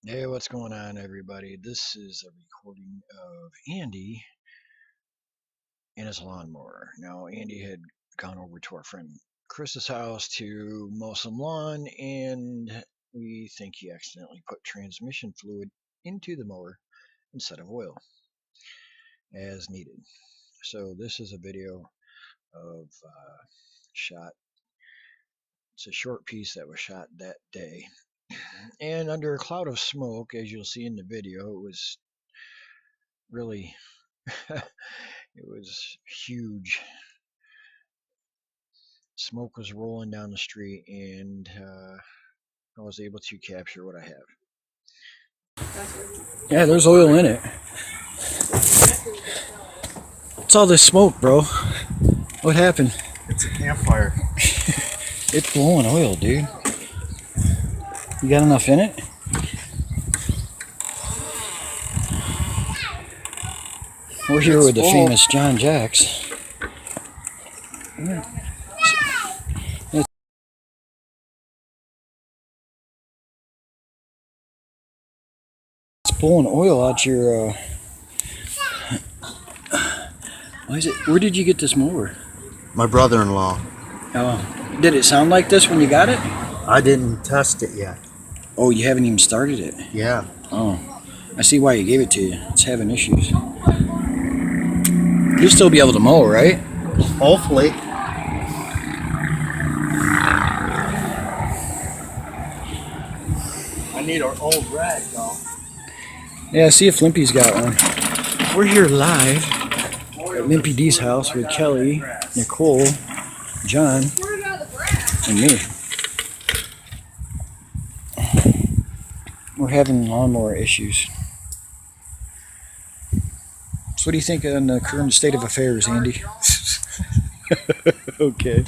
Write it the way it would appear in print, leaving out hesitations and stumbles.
Hey, what's going on, everybody? This is a recording of Andy and his lawnmower. Now, Andy had gone over to our friend Chris's house to mow some lawn, and we think he accidentally put transmission fluid into the mower instead of oil as needed. So, this is a video of shot. It's a short piece that was shot that day. And under a cloud of smoke, as you'll see in the video, it was really it was huge. Smoke was rolling down the street, and I was able to capture what I have. Yeah, there's oil in it. What's all this smoke, bro? What happened? It's a campfire. It's blowing oil, dude. You got enough in it? We're here with the famous John Jacks. It's pulling oil out your. Why is it? Where did you get this mower? My brother-in-law. Oh, did it sound like this when you got it? I didn't test it yet. Oh, you haven't even started it. Yeah. Oh, I see why you gave it to you. It's having issues. You'll still be able to mow, right? Hopefully. I need our old rag, though. Yeah, see if Limpy's got one. We're here live at Limpy D's house with Kelly, Nicole, John, and me. We're having lawnmower issues. So what do you think on the current state of affairs, Andy? Okay.